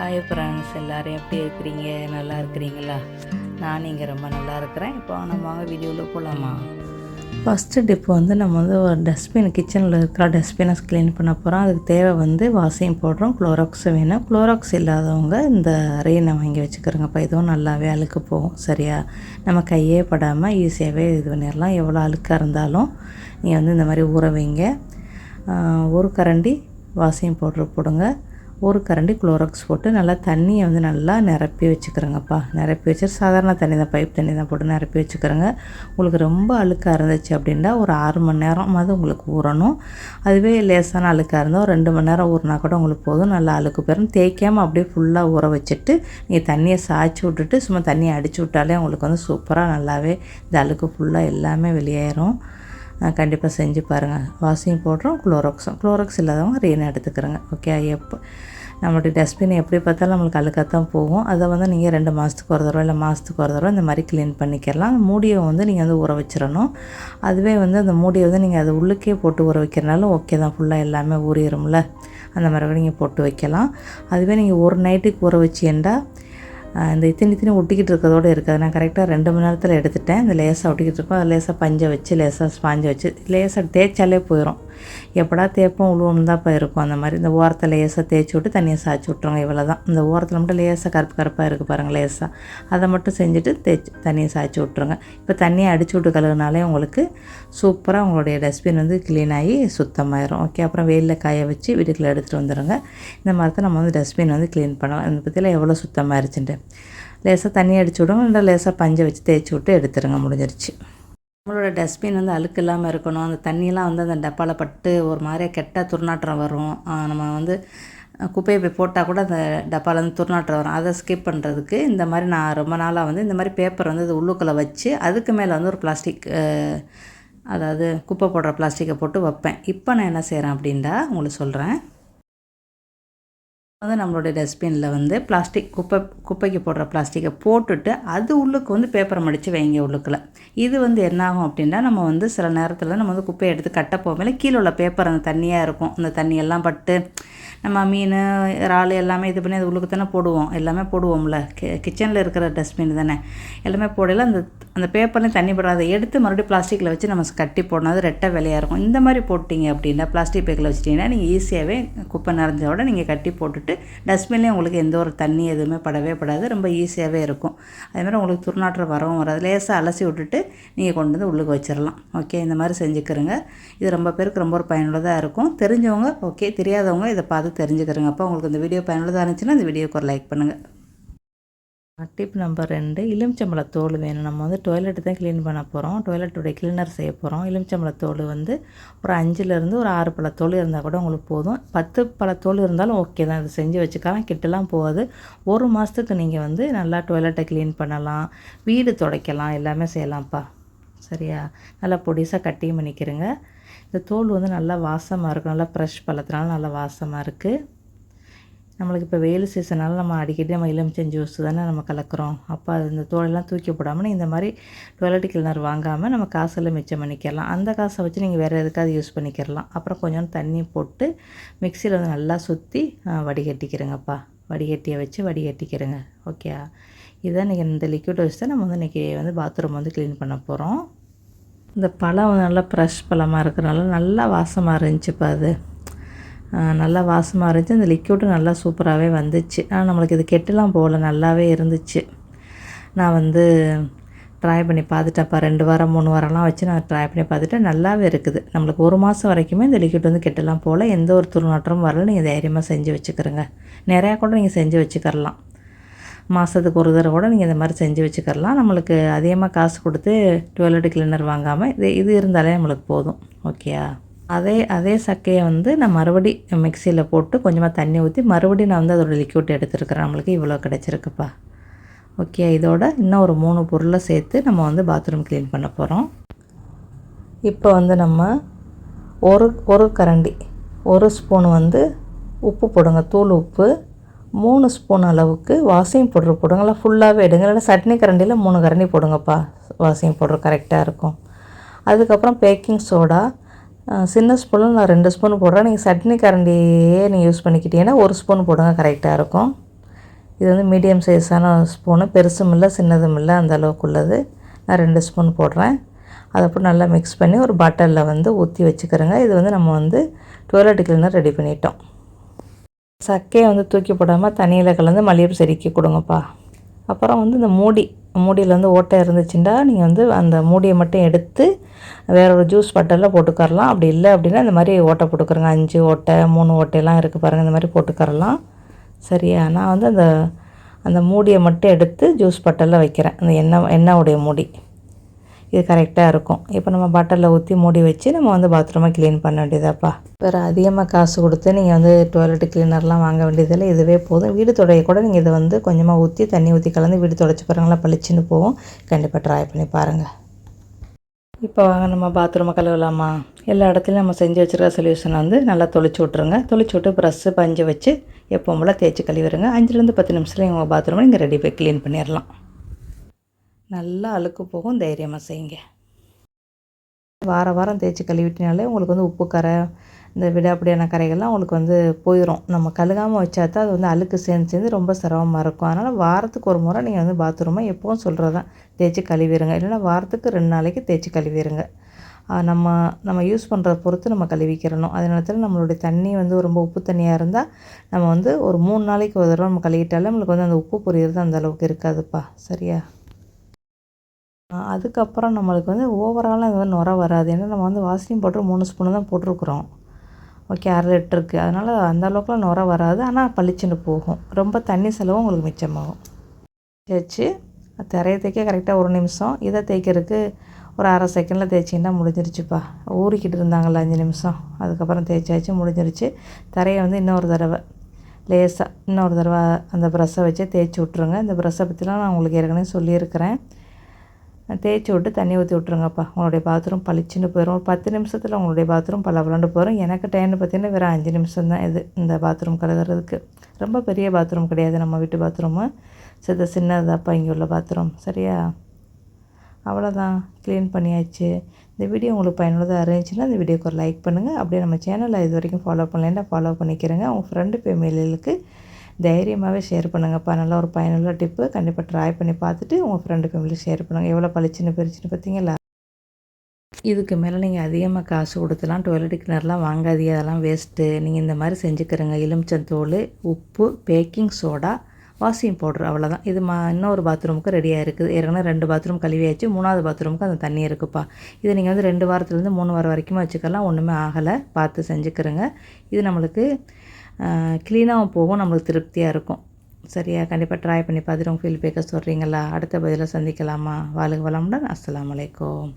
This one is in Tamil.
ஹாய் ஃப்ரெண்ட்ஸ், எல்லோரும் எப்படி இருக்கிறீங்க? நல்லா இருக்கிறீங்களா? நான் இங்கே ரொம்ப நல்லா இருக்கிறேன். இப்போ நம்ம வீடியோவில் போகலாமா? ஃபஸ்ட்டு டிப் நம்ம ஒரு டஸ்ட்பின், கிச்சனில் இருக்கிற டஸ்ட்பினை க்ளீன் பண்ண போகிறோம். அதுக்கு தேவை வாஷிங் பவுடரும் குளோராக்ஸும் வேணும். குளோராக்ஸ் இல்லாதவங்க இந்த ரெயினை வாங்கி வச்சுக்கிறோங்கப்பா. இதுவும் நல்லாவே அழுக்கு போகும். சரியா? நம்ம கையே படாமல் ஈஸியாகவே இது பண்ணிடலாம். எவ்வளோ அழுக்காக இருந்தாலும் நீங்கள் இந்த மாதிரி ஊற வைங்க. ஒரு கரண்டி வாஷிங் பவுட்ரு போடுங்க. ஒரு கரண்டி குளோராக்ஸ் போட்டு நல்லா தண்ணியை நல்லா நிரப்பி வச்சுக்கிறோங்கப்பா. நிரப்பி வச்சு சாதாரண தண்ணி தான், பைப் தண்ணி தான் போட்டு நிரப்பி வச்சுக்கிறோங்க. உங்களுக்கு ரொம்ப அழுக்காக இருந்துச்சு அப்படின்னா ஒரு 6 மணி நேரமாவது உங்களுக்கு ஊறணும். அதுவே லேசான அழுக்காக இருந்தால் ஒரு 2 மணி நேரம் ஊறினா கூட உங்களுக்கு போதும். நல்லா அழுக்கு போயிடும். தேய்க்காமல் அப்படியே ஃபுல்லாக ஊற வச்சுட்டு நீங்கள் தண்ணியை சாய்ச்சி விட்டுட்டு சும்மா தண்ணியை அடித்து விட்டாலே உங்களுக்கு சூப்பராக நல்லாவே இந்த அழுக்கு ஃபுல்லாக எல்லாமே வெளியேறும். கண்டிப்பாக செஞ்சு பாருங்கள். வாஷிங் பவுடரும் குளோராக்ஸ் இல்லாதவங்க ரெயின் எடுத்துக்கிறோங்க. ஓகே. நம்மளுடைய டஸ்ட்பின் எப்படி பார்த்தாலும் நம்மளுக்கு அழுக்காக தான் போகும். அதை நீங்கள் 2 மாதத்துக்கு ஒரு தடவை இல்லை மாதத்துக்கு ஒரு தடவை இந்த மாதிரி க்ளீன் பண்ணிக்கிறலாம். அந்த மூடியை நீங்கள் ஊற வச்சிடணும். அதுவே அந்த மூடியை நீங்கள் அது உள்ளுக்கே போட்டு ஊற வைக்கிறனாலும் ஓகே தான். ஃபுல்லாக எல்லாமே ஊறிடும்ல. அந்த மாதிரி நீங்கள் போட்டு வைக்கலாம். அதுவே நீங்கள் ஒரு நைட்டுக்கு ஊற வச்சியண்டா இந்த இத்தனை ஒட்டிக்கிட்டு இருக்கிறதோடு இருக்காது. நான் கரெக்டாக 2 மணி நேரத்தில் எடுத்துட்டேன். இந்த லேசாக ஒட்டிக்கிட்டு இருக்கோம். அதை லேசாக பஞ்சை வச்சு லேசாக ஸ்பாஞ்சை வச்சு லேசாக தேய்ச்சாலே போயிடும். எப்படா தேய்ப்போம் உழுவணும் தான் இப்போ இருக்கும். அந்த மாதிரி இந்த ஓரத்தில் லேசாக தேய்ச்சி விட்டு தண்ணியை சாய்ச்சி விட்ருங்க. இவ்வளோ தான். இந்த ஓரத்தில் மட்டும் லேசாக கருப்பாக இருக்குது பாருங்கள், லேசாக அதை மட்டும் செஞ்சுட்டு தண்ணியை சாய்ச்சி விட்ருங்க. இப்போ தண்ணியை அடிச்சு விட்டு கழுகுனாலே உங்களுக்கு சூப்பராக உங்களுடைய டஸ்ட்பின் க்ளீன் ஆகி சுத்தமாயிரும். ஓகே. அப்புறம் வெயிலில் காய வச்சு வீட்டுக்குள்ளே எடுத்துகிட்டு வந்துடுங்க. இந்த மாதிரி தான் நம்ம டஸ்ட்பின் க்ளீன் பண்ணலாம். இந்த பற்றியில் எவ்வளோ சுத்தமாகிருச்சுன்ட்டு லேசாக தண்ணி அடிச்சு விடுங்க. இல்லை லேசாக பஞ்சை வச்சு தேய்ச்சி விட்டு எடுத்துருங்க. முடிஞ்சிருச்சு. நம்மளோட டஸ்ட்பின் அழுக்கு இல்லாமல் இருக்கணும். அந்த தண்ணியெலாம் அந்த டப்பாவில் பட்டு ஒரு மாதிரியாக கெட்ட துர்நாற்றம் வரும். நம்ம குப்பையை போய் போட்டால் கூட அந்த டப்பாவில் துர்நாற்றம் வரும். அதை ஸ்கிப் பண்ணுறதுக்கு இந்த மாதிரி நான் ரொம்ப நாளாக இந்த மாதிரி பேப்பர் இது உள்ளுக்குள்ளே வச்சு அதுக்கு மேலே ஒரு பிளாஸ்டிக், அதாவது குப்பை போடுற பிளாஸ்டிக்கை போட்டு வைப்பேன். இப்போ நான் என்ன செய்கிறேன் அப்படின்டா உங்களுக்கு சொல்கிறேன். நம்மளுடைய டஸ்ட்பினில் பிளாஸ்டிக் குப்பைக்கு போடுற பிளாஸ்டிக்கை போட்டுட்டு அது உள்ளுக்கு பேப்பரை மடித்து வைங்க உள்ளுக்குள்ள. இது என்ன ஆகும் அப்படின்னா நம்ம சில நேரத்தில் நம்ம குப்பையை எடுத்து கட்ட போகல கீழே உள்ள பேப்பர் அந்த தண்ணியாக இருக்கும். அந்த தண்ணியெல்லாம் பட்டு நம்ம மீன் இறால் எல்லாமே இது பண்ணி அது உள்ளுக்கு தானே போடுவோம். எல்லாமே போடுவோம்ல. கிச்சனில் இருக்கிற டஸ்ட்பின் தானே எல்லாமே போடல. அந்த பேப்பர்லேயும் தண்ணி படாத அதை எடுத்து மறுபடியும் பிளாஸ்டிக்கில் வச்சு நம்ம கட்டி போடணும். அது ரெட்டை வேலையாக இருக்கும். இந்த மாதிரி போட்டிங்க அப்படின்னா பிளாஸ்டிக் பேக்கில் வச்சிட்டிங்கன்னா நீங்கள் ஈஸியாகவே குப்பை நிறைஞ்சோட நீங்கள் கட்டி போட்டுட்டு டஸ்ட்பின்லேயும் உங்களுக்கு எந்த ஒரு தண்ணி எதுவுமே படவே படாது. ரொம்ப ஈஸியாகவே இருக்கும். அதேமாதிரி உங்களுக்கு துர்நாற்றம் வரவும் வராது. லேசாக அலசி விட்டுட்டு நீங்கள் கொண்டு உள்ளுக்கு வச்சிடலாம். ஓகே. இந்த மாதிரி செஞ்சுக்கிறங்க. இது ரொம்ப பேருக்கு ரொம்ப ஒரு பயனுள்ளதாக இருக்கும். தெரிஞ்சவங்க ஓகே, தெரியாதவங்க இதை பார்த்து தெரிஞ்சுக்கிறங்க. அப்போ உங்களுக்கு இந்த வீடியோ பயனுள்ளதாக இருந்துச்சுன்னா இந்த வீடியோக்கு ஒரு லைக் பண்ணுங்கள். டிப் நம்பர் 2, எலுமிச்சம்பழத்தோல் வேணும். நம்ம டாய்லெட்டு தான் க்ளீன் பண்ண போகிறோம். டாய்லெட்டுடைய கிளீனர் செய்ய போகிறோம். எலுமிச்சம்பழத்தோல் ஒரு 5லேருந்து ஒரு 6 பழத்தோல் இருந்தால் கூட உங்களுக்கு போதும். 10 பழத்தோல் இருந்தாலும் ஓகே தான். இது செஞ்சு வச்சுக்கலாம். கிட்டலாம் போகாது. 1 மாதத்துக்கு நீங்கள் நல்லா டாய்லெட்டை க்ளீன் பண்ணலாம், வீடு துடைக்கலாம், எல்லாமே செய்யலாம்ப்பா. சரியா? நல்லா பொடிசாக கட்டியும் பண்ணிக்கிறங்க. இந்த தோல் நல்லா வாசமாக இருக்கும். நல்லா ஃப்ரெஷ் பழத்தினால நல்லா வாசமாக இருக்குது. நம்மளுக்கு இப்போ வெயில் சீசனால் நம்ம அடிக்கடி எலுமிச்சம் ஜூஸ் தானே நம்ம கலக்கிறோம். அப்போ அது இந்த தோலெல்லாம் தூக்கி போடாமல் இந்த மாதிரி டாய்லெட் கிளீனர் வாங்காமல் நம்ம காசெல்லாம் மிச்சம் பண்ணிக்கிறலாம். அந்த காசை வச்சு நீங்கள் வேறு எதுக்காவது யூஸ் பண்ணிக்கிறலாம். அப்புறம் கொஞ்சம் தண்ணி போட்டு மிக்சியில் நல்லா சுற்றி வடிகட்டிக்கிறேங்கப்பா. வடிகட்டியை வச்சு வடிகட்டிக்கிறேங்க. ஓகே. இதான் நீங்கள் இந்த லிக்விட் வச்சு தான் நம்ம இன்றைக்கி பாத்ரூம் க்ளீன் பண்ண போகிறோம். இந்த பழம் நல்லா ஃப்ரெஷ் பழமாக இருக்கிறனால நல்லா வாசமாக இருந்துச்சுப்பா. அது நல்லா வாசமாக இருந்துச்சு. அந்த லிக்விடும் நல்லா சூப்பராகவே வந்துச்சு. ஆனால் நம்மளுக்கு இது கெட்டுலாம் போகல, நல்லாவே இருந்துச்சு. நான் ட்ரை பண்ணி பார்த்துட்டேன்ப்பா. 2 வாரம் 3 வாரம்லாம் வச்சு நான் ட்ரை பண்ணி பார்த்துட்டேன். நல்லாவே இருக்குது. நம்மளுக்கு 1 மாதம் வரைக்குமே இந்த லிக்விட் கெட்டுலாம் போகல. எந்த ஒரு துர்நாற்றமும் வரல. நீங்கள் தைரியமாக செஞ்சு வச்சுக்கிறங்க. நிறையா கூட நீங்கள் செஞ்சு வச்சுக்கிறலாம். மாதத்துக்கு ஒரு தடவை கூட நீங்கள் இந்த மாதிரி செஞ்சு வச்சுக்கிறலாம். நம்மளுக்கு அதிகமாக காசு கொடுத்து டாய்லெட் கிளீனர் வாங்காமல் இது இருந்தாலே நம்மளுக்கு போதும். ஓகேயா? அதே சக்கையை நான் மறுபடி மிக்சியில் போட்டு கொஞ்சமாக தண்ணி ஊற்றி மறுபடியும் நான் அதோட லிக்விட் எடுத்துருக்கிறேன். நம்மளுக்கு இவ்வளோ கிடச்சிருக்குப்பா. ஓகே. இதோட இன்னும் ஒரு 3 பொருளை சேர்த்து நம்ம பாத்ரூம் க்ளீன் பண்ண போகிறோம். இப்போ நம்ம ஒரு கரண்டி 1 ஸ்பூன் உப்பு போடுங்க. தூள் உப்பு. 3 ஸ்பூன் அளவுக்கு வாஷிங் பவுடர் போடுங்களா. ஃபுல்லாகவே எடுங்க. இல்லைன்னா சட்னி கரண்டியில் 3 கரண்டி போடுங்கப்பா. வாஷிங் பவுடர் கரெக்டாக இருக்கும். அதுக்கப்புறம் பேக்கிங் சோடா சின்ன ஸ்பூனில் நான் 2 ஸ்பூன் போடுறேன். நீங்கள் சட்னி கரண்டியே நீங்கள் யூஸ் பண்ணிக்கிட்டீங்கன்னா 1 ஸ்பூன் போடுங்க, கரெக்டாக இருக்கும். இது வந்து மீடியம் சைஸான ஸ்பூனு, பெருசும் இல்லை சின்னதும் இல்லை, அந்த அளவுக்கு உள்ளது. நான் 2 ஸ்பூன் போடுறேன். அதை போட்டு நல்லா மிக்ஸ் பண்ணி ஒரு பாட்டிலில் வந்து ஊற்றி வச்சுக்கிறேங்க. இது வந்து நம்ம வந்து டாய்லெட் கிளீனர் ரெடி பண்ணிட்டோம். சக்கையை வந்து தூக்கி போடாமல் தண்ணியில் கலந்து மல்லிகைப்பூ செடிக்கு கொடுங்கப்பா. அப்புறம் வந்து இந்த மூடியில் வந்து ஓட்டை இருந்துச்சுன்னா நீங்கள் வந்து அந்த மூடியை மட்டும் எடுத்து வேற ஒரு ஜூஸ் பாட்டிலில் போட்டுக்கரலாம். அப்படி இல்லை அப்படின்னா இந்த மாதிரி ஓட்டை போட்டுக்கிறேங்க. 5 ஓட்டை 3 ஓட்டையெல்லாம் இருக்குது பாருங்கள், இந்த மாதிரி போட்டுக்கரலாம். சரியா? நான் வந்து அந்த மூடியை மட்டும் எடுத்து ஜூஸ் பாட்டிலில் வைக்கிறேன். அந்த எண்ணெய் மூடி இது கரெக்டாக இருக்கும். இப்போ நம்ம பாட்டிலில் ஊற்றி மூடி வச்சு நம்ம வந்து பாத்ரூமை க்ளீன் பண்ண வேண்டியதாப்பா. வேறு அதிகமாக காசு கொடுத்து நீங்கள் வந்து டாய்லெட் கிளீனர்லாம் வாங்க வேண்டியதில்லை, இதுவே போதும். வீடு துடைய கூட நீங்கள் இதை வந்து கொஞ்சமாக ஊற்றி தண்ணி ஊற்றி கலந்து வீடு துடைச்சி பாருங்களா, பளிச்சுன்னு போகும். கண்டிப்பாக ட்ரை பண்ணி பாருங்கள். இப்போ வாங்க நம்ம பாத்ரூமை கழுவலாமா. எல்லா இடத்துலையும் நம்ம செஞ்சு வச்சுருக்க சொல்யூஷனை வந்து நல்லா தொளிச்சு விட்ருங்க. தொளிச்சு விட்டு ப்ரஷ்ஷு பஞ்சு வச்சு எப்பவும் போல் தேய்ச்சி கழுவிடுங்க. 5லேருந்து 10 நிமிஷத்தில் உங்கள் பாத்ரூமை நீங்கள் ரெடி போய் க்ளீன் பண்ணிடலாம். நல்லா அழுக்கு போகும், தைரியமாக செய்யுங்க. வாரம் தேய்ச்சி கழுவிட்டினாலே உங்களுக்கு வந்து உப்பு கரை, இந்த விடாப்படியான கரைகள்லாம் உங்களுக்கு வந்து போயிடும். நம்ம கழுகாமல் வச்சா தான் அது வந்து அழுக்கு சேர்ந்து ரொம்ப சிரமமாக இருக்கும். அதனால் வாரத்துக்கு ஒரு முறை நீங்கள் வந்து பாத்ரூமை எப்போவும் சொல்கிறது தான் தேய்ச்சி கழுவிடுங்க. இல்லைன்னா வாரத்துக்கு 2 நாளைக்கு தேய்ச்சி கழுவிடுங்க. நம்ம யூஸ் பண்ணுறத பொறுத்து நம்ம கழுவிக்கிறணும். அதே நேரத்தில் நம்மளுடைய தண்ணி வந்து ரொம்ப உப்பு தண்ணியாக இருந்தால் நம்ம வந்து ஒரு 3 நாளைக்கு ஒரு தடவை நம்ம கழுவிட்டாலே நம்மளுக்கு வந்து அந்த உப்பு பொரியறது அந்த அளவுக்கு இருக்காதுப்பா. சரியா? அதுக்கப்புறம் நம்மளுக்கு வந்து ஓவராலாக இது வந்து நுரை வராது. ஏன்னா நம்ம வந்து வாஷிங் பவுடர் 3 ஸ்பூனு தான் போட்டிருக்குறோம். ஓகே, 1/2 லிட்டருக்கு. அதனால் அந்த அளவுக்குலாம் நுரை வராது. ஆனால் பளிச்சுன்னு போகும். ரொம்ப தண்ணி செலவும் உங்களுக்கு மிச்சமாகும். தேய்ச்சி திரையை தேய்க்க கரெக்டாக 1 நிமிஷம். இதை தேய்க்கிறதுக்கு ஒரு 1/2 செகண்டில் தேய்ச்சிங்கன்னா முடிஞ்சிருச்சுப்பா. ஊறிக்கிட்டு இருந்தாங்கள்ல 5 நிமிஷம், அதுக்கப்புறம் தேய்ச்சாச்சு, முடிஞ்சிருச்சு. தரையை வந்து இன்னொரு தடவை லேசாக இன்னொரு தடவை அந்த ப்ரஷ்ஷை வச்சு தேய்ச்சி விட்ருங்க. இந்த ப்ரஷ்ஷை பற்றிலாம் நான் உங்களுக்கு ஏற்கனவே சொல்லியிருக்கிறேன். தேய்ச்சி விட்டு தண்ணி ஊற்றி விட்ருங்கப்பா. உங்களுடைய பாத்ரூம் பளிச்சுன்னு போயிடும். ஒரு 10 நிமிஷத்தில் உங்களுடைய பாத்ரூம் பளபளன்னு போயிடும். எனக்கு டைம்னு பார்த்தீங்கன்னா வெறும் 5 நிமிஷம் தான் இது இந்த பாத்ரூம் கழுவுறதுக்கு. ரொம்ப பெரிய பாத்ரூம் கிடையாது நம்ம வீட்டு பாத்ரூமு. சின்னதாப்பா இங்கே உள்ள பாத்ரூம். சரியா? அவ்வளோதான், க்ளீன் பண்ணியாச்சு. இந்த வீடியோ உங்களுக்கு பயனுள்ளதாக இருந்துச்சுன்னா இந்த வீடியோக்கு ஒரு லைக் பண்ணுங்கள். அப்படியே நம்ம சேனலை இது வரைக்கும் ஃபாலோ பண்ணலைன்னா ஃபாலோ பண்ணிக்கிறேங்க. உங்கள் ஃப்ரெண்டு ஃபேமிலிகளுக்கு தைரியமாகவே ஷேர் பண்ணுங்கப்பா. நல்ல ஒரு பயனுள்ள டிப்பு. கண்டிப்பாக ட்ரை பண்ணி பார்த்துட்டு உங்கள் ஃப்ரெண்டு ஃபேமிலி ஷேர் பண்ணுங்கள். எவ்வளோ பளிச்சுன்னு பிரிச்சுன்னு பார்த்தீங்களா? இதுக்கு மேலே நீங்கள் அதிகமாக காசு கொடுத்துலாம் டாய்லெட் கிளீனர்லாம் வாங்காதீங்க, அதெல்லாம் வேஸ்ட்டு. நீங்கள் இந்த மாதிரி செஞ்சுக்கிறங்க. எலுமிச்சந்தூள், உப்பு, பேக்கிங் சோடா, வாஷிங் பவுட்ரு, அவ்வளோதான். இது இன்னொரு பாத்ரூமுக்கு ரெடியாக இருக்குது. ஏற்கனவே 2 பாத்ரூம் கழுவியாச்சு. 3வது பாத்ரூமுக்கு அந்த தண்ணி இருக்குப்பா. இது நீங்கள் வந்து 2 வாரத்துலேருந்து 3 வாரம் வரைக்கும் வச்சுக்கலாம். ஒன்றுமே ஆகலை. பார்த்து செஞ்சுக்கிறங்க. இது நம்மளுக்கு க்ளீனாகவும் போகும், நம்மளுக்கு திருப்தியாக இருக்கும். சரியா? கண்டிப்பாக ட்ரை பண்ணி பார்த்துட்டு உங்கள் ஃபீல்பேக்கை சொல்கிறீங்களா? அடுத்த பதிலை சந்திக்கலாமா? வாழ்க வளமுடன். அஸ்ஸலாமு அலைக்கும்.